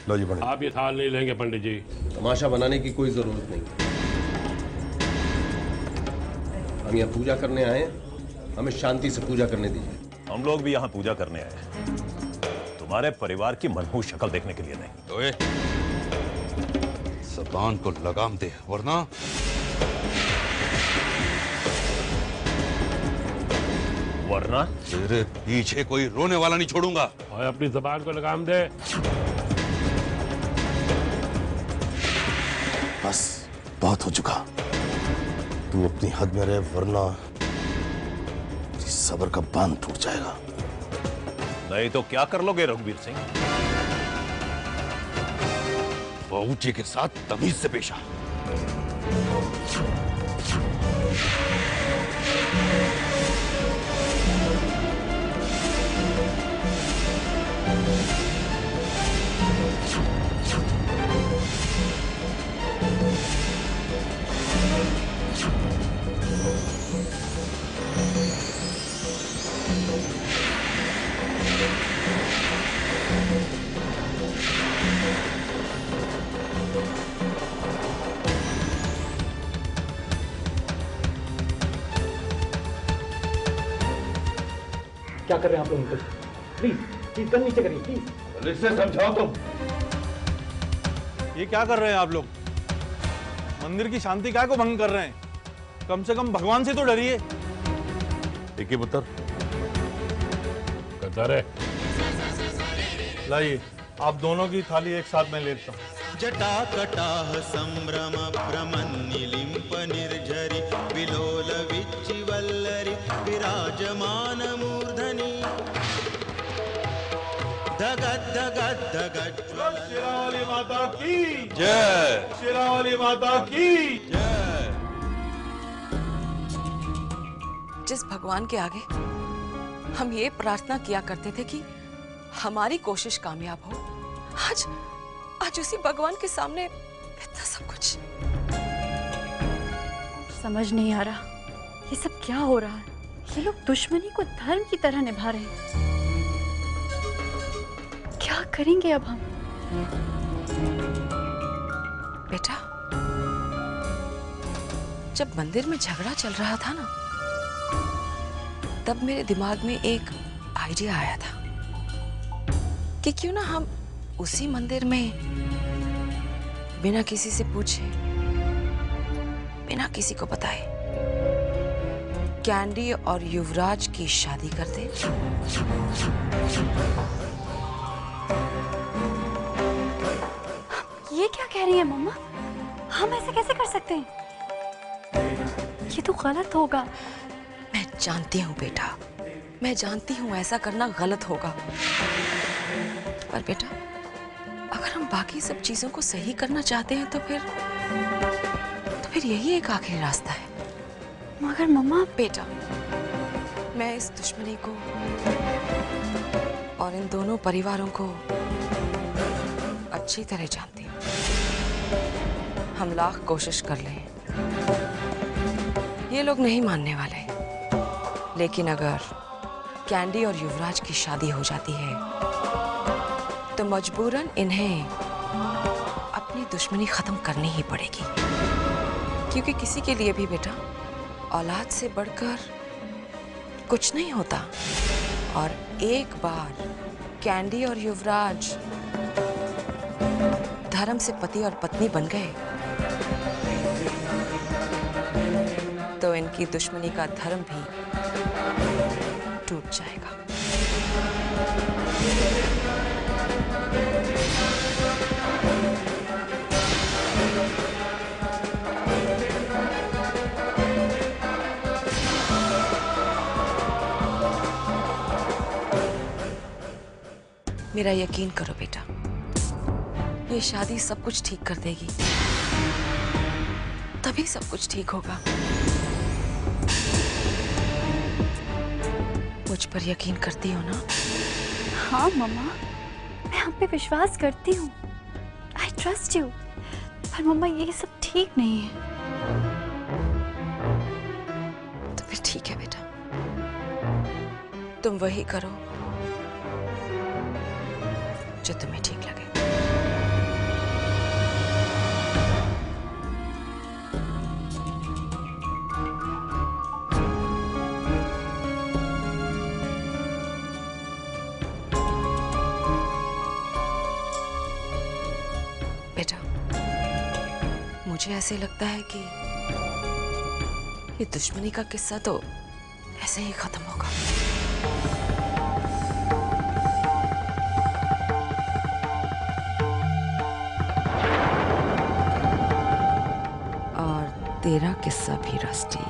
लो जी पंडित। आप ये थाल नहीं लेंगे पंडित जी। तमाशा बनाने की कोई जरूरत नहीं। हम यहाँ पूजा करने आए हैं, हमें शांति से पूजा करने दीजिए। हम लोग भी यहाँ पूजा करने आए हैं, तुम्हारे परिवार की मनहूस शक्ल देखने के लिए नहीं। ओए, ज़बान को लगाम दे वरना तेरे पीछे कोई रोने वाला नहीं छोड़ूंगा। और अपनी जबान को लगाम दे। बस बहुत हो चुका, तू अपनी हद में रहे वरना सब्र का बांध टूट जाएगा। नहीं तो क्या कर लोगे रघुवीर सिंह? बाबूजी के साथ तमीज से पेश आ। क्या कर रहे हैं आप लोग अंकल? प्लीज प्लीज गन नीचे करिए प्लीज। पुलिस से समझाओ तुम। ये क्या कर रहे हैं आप लोग? मंदिर की शांति काय को भंग कर रहे हैं? कम से कम भगवान से तो डरिए। एक ही पुत्र करता रहे। लाइए आप दोनों की थाली एक साथ में लेता हूँ। जटाकटाह संभ्रम भ्रमन्निलिम्प निर्झरि विलोल विच्चिवल्लरि विराजमान मूर्धनि धगद धगद धगद। शेरावाली माता की जय। शेरावाली माता की जय। जिस भगवान के आगे हम ये प्रार्थना किया करते थे कि हमारी कोशिश कामयाब हो, आज उसी भगवान के सामने इतना सब कुछ। समझ नहीं आ रहा ये सब क्या हो रहा है। ये लोग दुश्मनी को धर्म की तरह निभा रहे हैं। क्या करेंगे अब हम? बेटा, जब मंदिर में झगड़ा चल रहा था ना, तब मेरे दिमाग में एक आइडिया आया था कि क्यों ना हम उसी मंदिर में बिना किसी से पूछे, बिना किसी को बताए कैंडी और युवराज की शादी कर दें। ये क्या कह रही है मम्मा? हम ऐसे कैसे कर सकते हैं? ये तो गलत होगा। मैं जानती हूँ बेटा, मैं जानती हूँ ऐसा करना गलत होगा, पर बेटा अगर हम बाकी सब चीजों को सही करना चाहते हैं तो फिर यही एक आखिरी रास्ता है। मगर मम्मा। बेटा, मैं इस दुश्मनी को और इन दोनों परिवारों को अच्छी तरह जानती हूँ। हम लाख कोशिश कर लें, ये लोग नहीं मानने वाले। लेकिन अगर कैंडी और युवराज की शादी हो जाती है तो मजबूरन इन्हें अपनी दुश्मनी खत्म करनी ही पड़ेगी, क्योंकि किसी के लिए भी बेटा औलाद से बढ़कर कुछ नहीं होता। और एक बार कैंडी और युवराज धर्म से पति और पत्नी बन गए तो इनकी दुश्मनी का धर्म भी टूट जाएगा। मेरा यकीन करो बेटा, ये शादी सब कुछ ठीक कर देगी, तभी सब कुछ ठीक होगा। मुझ पर यकीन करती हो ना? हाँ मम्मा, मैं आप पे विश्वास करती हूँ। I trust you. पर मम्मा ये सब ठीक नहीं है। तो फिर ठीक है बेटा, तुम वही करो जो तुम्हें ठीक लगे। मुझे ऐसे लगता है कि ये दुश्मनी का किस्सा तो ऐसे ही खत्म होगा। और तेरा किस्सा भी रस्टी।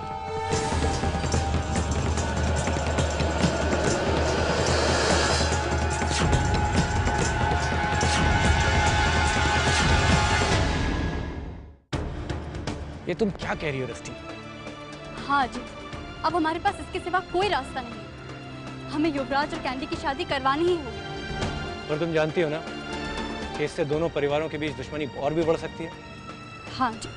ये तुम क्या कह रही हो रस्टी? हाँ जी, अब हमारे पास इसके सिवा कोई रास्ता नहीं है। हमें युवराज और कैंडी की शादी करवानी ही होगी। और तुम जानती हो ना कि इससे दोनों परिवारों के बीच दुश्मनी और भी बढ़ सकती है। हाँ जी,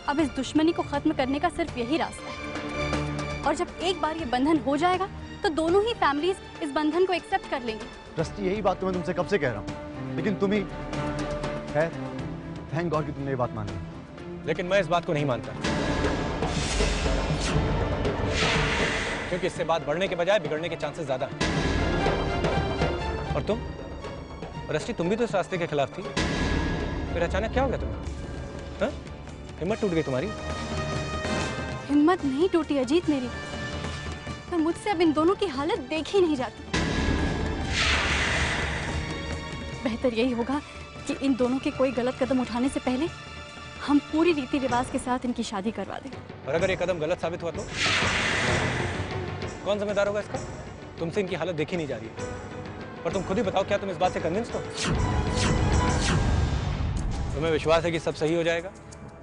अब इस दुश्मनी को खत्म करने का सिर्फ यही रास्ता है। और जब एक बार ये बंधन हो जाएगा तो दोनों ही फैमिलीज इस बंधन को एक्सेप्ट कर लेंगी। रस्टी, यही बात तो मैं तुमसे कब से कह रहा हूँ, लेकिन तुम ही है। थैंक गॉड कि तुमने ये बात मानी। लेकिन मैं इस बात को नहीं मानता, क्योंकि इससे बात बढ़ने के बजाय बिगड़ने के चांसेस ज्यादा हैं। और तुम रस्टी, तुम भी तो इस रास्ते के खिलाफ थी, फिर अचानक क्या हो गया तुम्हें? हाँ? हिम्मत टूट गई तुम्हारी? हिम्मत नहीं टूटी अजीत मेरी, पर मुझसे अब इन दोनों की हालत देखी नहीं जाती। बेहतर यही होगा कि इन दोनों के कोई गलत कदम उठाने से पहले हम पूरी रीति रिवाज के साथ इनकी शादी करवा दें। और अगर ये कदम गलत साबित हुआ तो कौन जिम्मेदार होगा इसका? तुमसे इनकी हालत देखी नहीं जा रही है। पर तुम खुद ही बताओ, क्या तुम इस बात से कन्विंस्ड हो? तुम्हें विश्वास है कि सब सही हो जाएगा?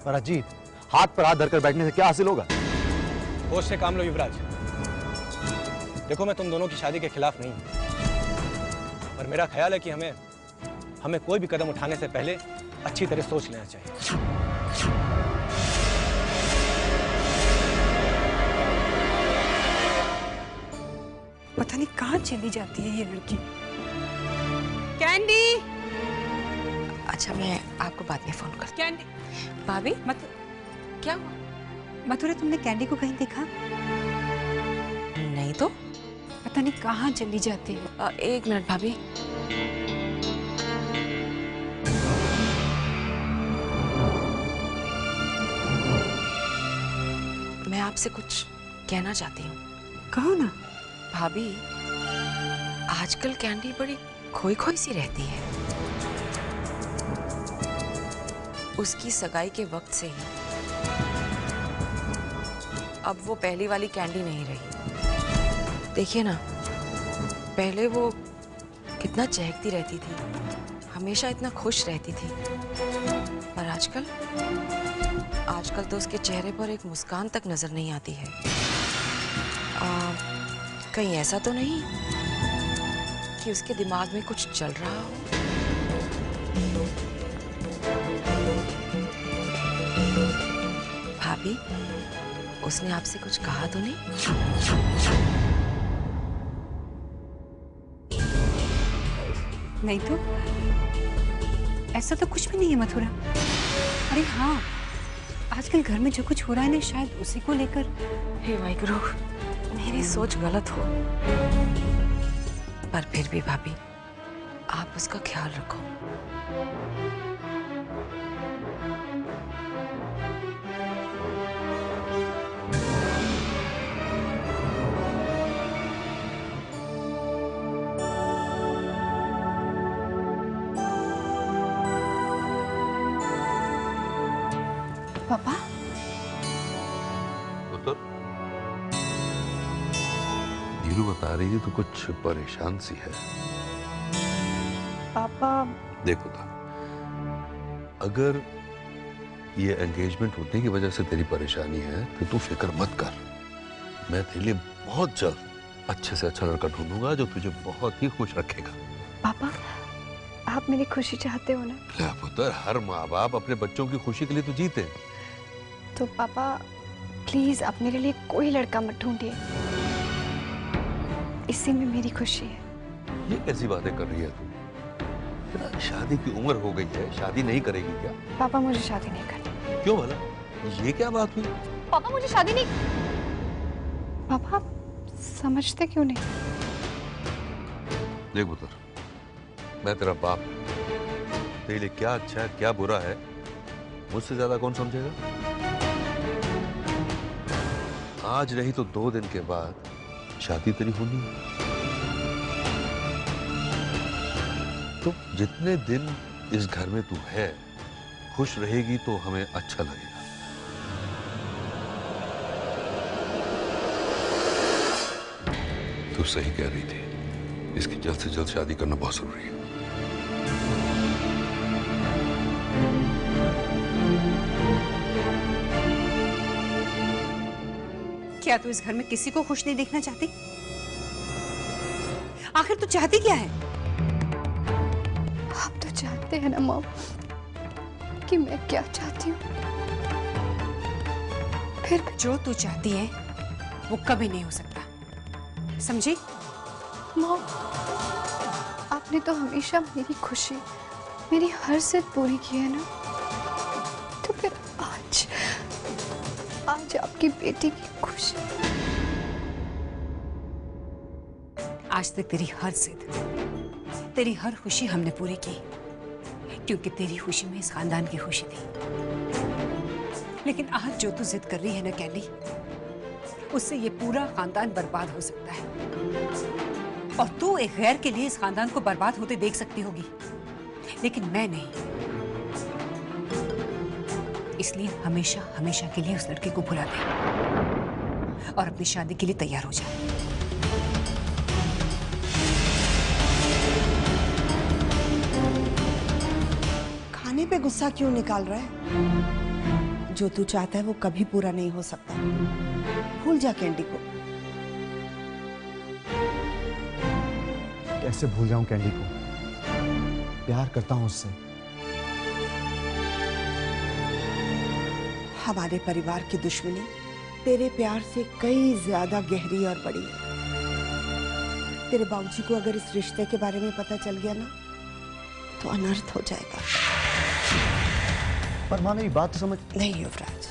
पर अजीत, हाथ पर हाथ धरकर बैठने से क्या हासिल होगा? होश से काम लो युवराज। देखो, मैं तुम दोनों की शादी के खिलाफ नहीं हूं, पर मेरा ख्याल है कि हमें कोई भी कदम उठाने से पहले अच्छी तरह सोच लेना चाहिए। पता नहीं कहाँ चली जाती है ये लड़की। कैंडी! अच्छा, मैं आपको बाद में फोन करती हूँ। कैंडी! भाभी, क्या हुआ? मथुरा, तुमने कैंडी को कहीं देखा? नहीं तो। पता नहीं कहाँ चली जाती है। एक मिनट भाभी। मैं आपसे कुछ कहना चाहती हूँ। कहो ना। भाभी, आजकल कैंडी बड़ी खोई खोई सी रहती है। उसकी सगाई के वक्त से ही अब वो पहली वाली कैंडी नहीं रही। देखिए ना, पहले वो कितना चहकती रहती थी, हमेशा इतना खुश रहती थी, पर आजकल तो उसके चेहरे पर एक मुस्कान तक नजर नहीं आती है। कहीं ऐसा तो नहीं कि उसके दिमाग में कुछ चल रहा हो? भाभी, उसने आपसे कुछ कहा तो नहीं? नहीं तो, ऐसा तो कुछ भी नहीं है मथुरा। अरे हाँ, आजकल घर में जो कुछ हो रहा है ना, शायद उसी को लेकर। हे वाहिगुरु, मेरी सोच गलत हो, पर फिर भी भाभी, आप उसका ख्याल रखो। पापा, धीरू बता रही थी तो कुछ परेशान सी है। पापा देखो था, अगर ये एंगेजमेंट होने की वजह से तेरी परेशानी है तो तू फिक्र मत कर। मैं तेरे लिए बहुत जल्द अच्छे से अच्छा लड़का ढूंढूंगा जो तुझे बहुत ही खुश रखेगा। पापा, आप मेरी खुशी चाहते हो ना? ले पुत्र, हर माँ बाप अपने बच्चों की खुशी के लिए तो जीते। तो पापा प्लीज आप मेरे लिए कोई लड़का मत ढूंढिए, इसी में मेरी खुशी है। ये कैसी बातें कर रही है तू? शादी की उम्र हो गई है, शादी नहीं करेगी क्या? पापा, मुझे शादी नहीं करनी। क्यों भला? ये क्या बात हुई? पापा, मुझे शादी नहीं। पापा, समझते क्यों नहीं? देख पुत्र, मैं तेरा बाप, तेरे लिए क्या अच्छा है क्या बुरा है मुझसे ज्यादा कौन समझेगा? आज नहीं तो 2 दिन के बाद शादी तेरी होनी है। तो जितने दिन इस घर में तू है, खुश रहेगी तो हमें अच्छा लगेगा। तू सही कह रही थी, इसकी जल्द से जल्द शादी करना बहुत जरूरी है। क्या तू इस घर में किसी को खुश नहीं देखना चाहती? आखिर तू चाहती क्या है? आप तो जानते हैं ना मॉम कि मैं क्या चाहती हूँ। फिर जो तू चाहती है वो कभी नहीं हो सकता, समझी? मॉम, आपने तो हमेशा मेरी खुशी, मेरी हर जिद पूरी की है ना, तो फिर आज आपकी बेटी की खुशी। आज तक तेरी हर जिद, तेरी हर खुशी हमने पूरी की, क्योंकि तेरी खुशी में इस खानदान की खुशी थी। लेकिन आज जो तू जिद कर रही है ना कैंडी, उससे ये पूरा खानदान बर्बाद हो सकता है। और तू एक गैर के लिए इस खानदान को बर्बाद होते देख सकती होगी, लेकिन मैं नहीं। इसलिए हमेशा हमेशा के लिए उस लड़के को भुला दे और अपनी शादी के लिए तैयार हो जा। खाने पे गुस्सा क्यों निकाल रहा है? जो तू चाहता है वो कभी पूरा नहीं हो सकता। भूल जा कैंडी को। कैसे भूल जाऊं कैंडी को? प्यार करता हूं उससे। हमारे परिवार की दुश्मनी तेरे प्यार से कई ज्यादा गहरी और बड़ी है। तेरे बाबूजी को अगर इस रिश्ते के बारे में पता चल गया ना, तो अनर्थ हो जाएगा। पर माँ मेरी बात तो समझ। नहीं युवराज,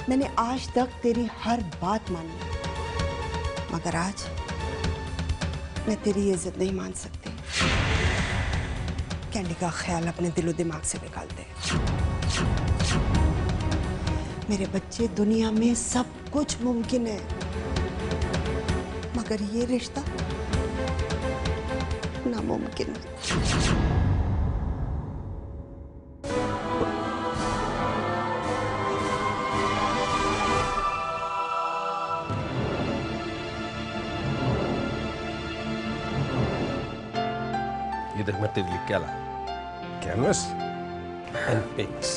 मैंने आज तक तेरी हर बात मानी, मगर आज मैं तेरी ये जिद नहीं मान सकती। कैंडी का ख्याल अपने दिलो दिमाग से निकाल दे। मेरे बच्चे, दुनिया में सब कुछ मुमकिन है, मगर ये रिश्ता नामुमकिन है। ये देख मैं तेरे लिए क्या ला, कैनवस एंड पिंक्स।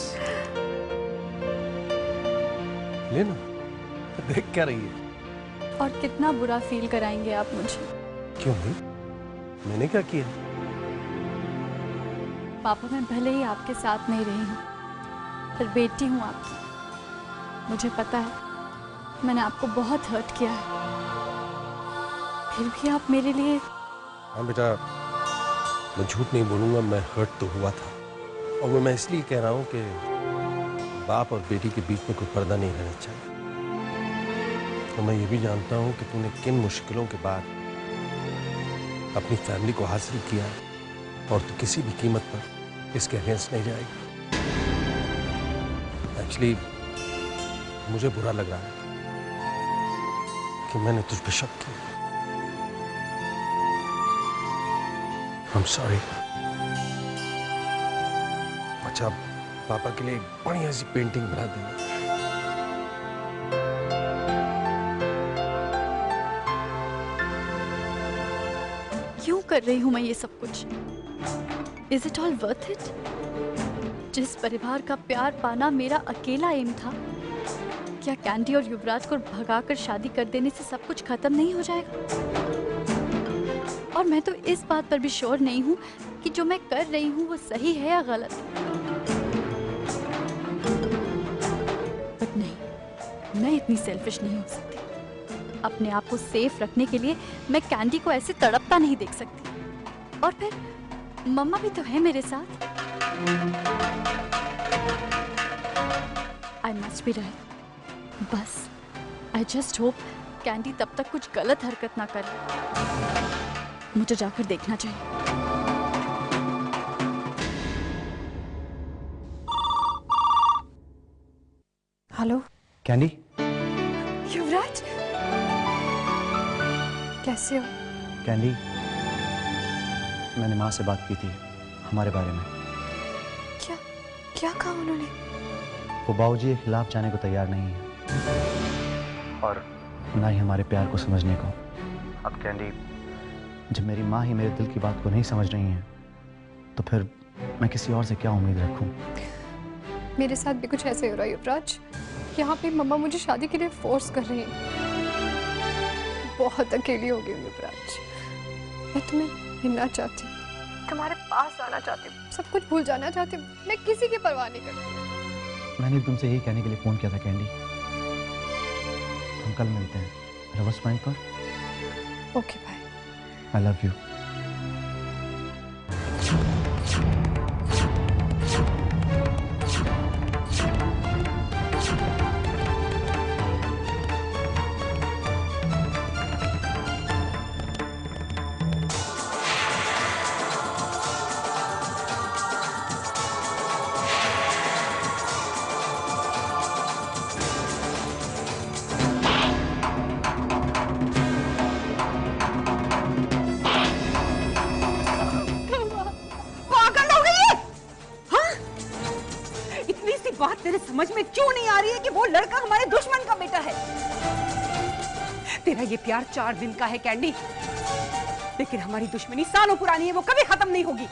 लेना, देख क्या रही है। और कितना बुरा फील कराएंगे आप मुझे। क्यों नहीं? मैंने क्या किया? पापा, मैं भले ही आपके साथ नहीं रही हूँ, पर बेटी हूँ आपकी। मुझे पता है मैंने आपको बहुत हर्ट किया है, फिर भी आप मेरे लिए। हाँ बेटा, मैं झूठ नहीं बोलूंगा, मैं हर्ट तो हुआ था। और वो मैं इसलिए कह रहा हूँ कि बाप और बेटी के बीच में कोई पर्दा नहीं रहना चाहिए। तो मैं ये भी जानता हूँ कि तूने किन मुश्किलों के बाद अपनी फैमिली को हासिल किया, और तू किसी भी कीमत पर इसके अगेंस्ट नहीं जाएगी। एक्चुअली मुझे बुरा लग रहा है कि मैंने तुझ पे शक किया। I'm sorry। अच्छा, पापा के लिए एक बढ़िया सी पेंटिंग बना देना। क्यों कर रही हूँ मैं ये सब कुछ? Is it all worth it? जिस परिवार का प्यार पाना मेरा अकेला एम था, क्या कैंडी और युवराज को भगाकर शादी कर देने से सब कुछ खत्म नहीं हो जाएगा? और मैं तो इस बात पर भी श्योर नहीं हूँ कि जो मैं कर रही हूँ वो सही है या गलत। बट नहीं, मैं इतनी सेल्फिश नहीं हो सकती। अपने आप को सेफ रखने के लिए मैं कैंडी को ऐसे तड़पता नहीं देख सकती। और फिर मम्मा भी तो है मेरे साथ। I must be right. बस आई जस्ट होप कैंडी तब तक कुछ गलत हरकत ना करे। मुझे जाकर देखना चाहिए। हेलो कैंडी, युवराज, कैसे हो? कैंडी, मैंने माँ से बात की थी हमारे बारे में। क्या क्या कहा उन्होंने? वो बाबूजी के खिलाफ जाने को तैयार नहीं है और ना ही हमारे प्यार को समझने को। अब कैंडी, जब मेरी माँ ही मेरे दिल की बात को नहीं समझ रही है तो फिर मैं किसी और से क्या उम्मीद रखूं? मेरे साथ भी कुछ ऐसे हो रहा है युवराज। यहाँ पे मम्मा मुझे शादी के लिए फोर्स कर रही है। बहुत अकेली हो गई हूँ युवराज। मैं तुम्हें मिलना चाहती हूँ, तुम्हारे पास आना चाहती हूँ, सब कुछ भूल जाना चाहती हूँ। मैं किसी की परवाह नहीं करती। मैंने तुमसे यही कहने के लिए फोन किया था कैंडी। हम कल मिलते हैं रवर्स पॉइंट पर। Okay bye. I love you. बात तेरे समझ में क्यों नहीं आ रही है कि वो लड़का हमारे दुश्मन का बेटा है? तेरा ये प्यार 4 दिन का है कैंडी, लेकिन हमारी दुश्मनी सालों पुरानी है, वो कभी खत्म नहीं होगी।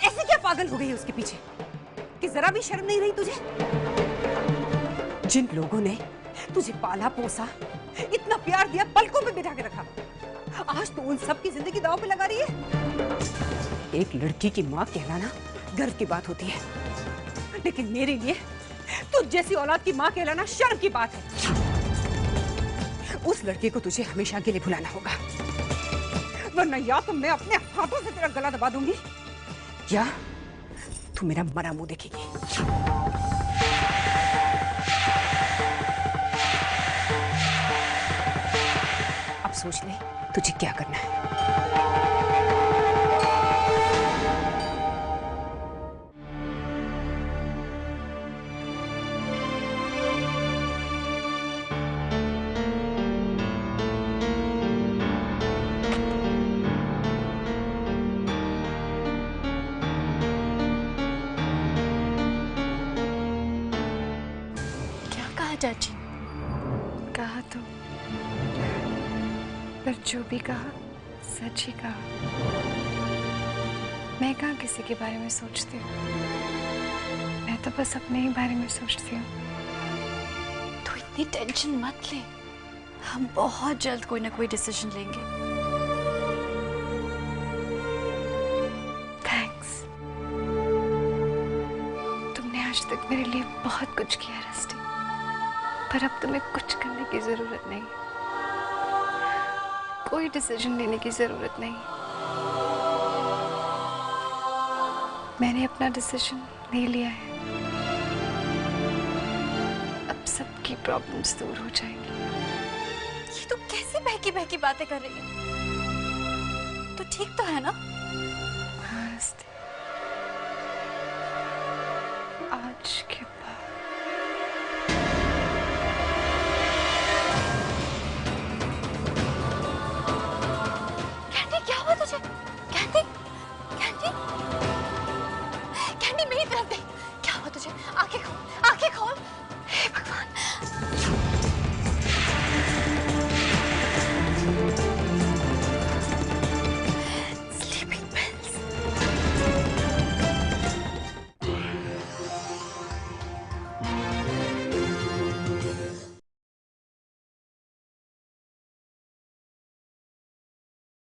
ऐसे क्या पागल हो गई है उसके पीछे कि जरा भी शर्म नहीं रही तुझे? जिन लोगों ने तुझे पाला पोसा, इतना प्यार दिया, पलकों पे बिठा के रखा, आज तो उन सब की जिंदगी दांव पे लगा रही है। एक लड़की की मां कहलाना गर्व की बात होती है, लेकिन मेरे लिए तुझ जैसी औलाद की मां कहलाना शर्म की बात है। उस लड़के को तुझे हमेशा के लिए भुलाना होगा, वरना या तो मैं अपने हाथों से तेरा गला दबा दूंगी या तू मेरा मरा मुंह देखेगी। अब सोच ले तुझे क्या करना है। चाची, कहा तो, पर जो भी कहा सच ही कहा। मैं कहाँ किसी के बारे में सोचती हूँ, मैं तो बस अपने ही बारे में सोचती हूँ। तो इतनी टेंशन मत ले, हम बहुत जल्द कोई ना कोई डिसीजन लेंगे। थैंक्स, तुमने आज तक मेरे लिए बहुत कुछ किया रस्टी, पर अब तुम्हें कुछ करने की जरूरत नहीं, कोई डिसीजन लेने की जरूरत नहीं। मैंने अपना डिसीजन ले लिया है। अब सबकी प्रॉब्लम्स दूर हो जाएंगी। ये तो कैसी बहकी बहकी बातें कर रही है? तो ठीक तो है ना?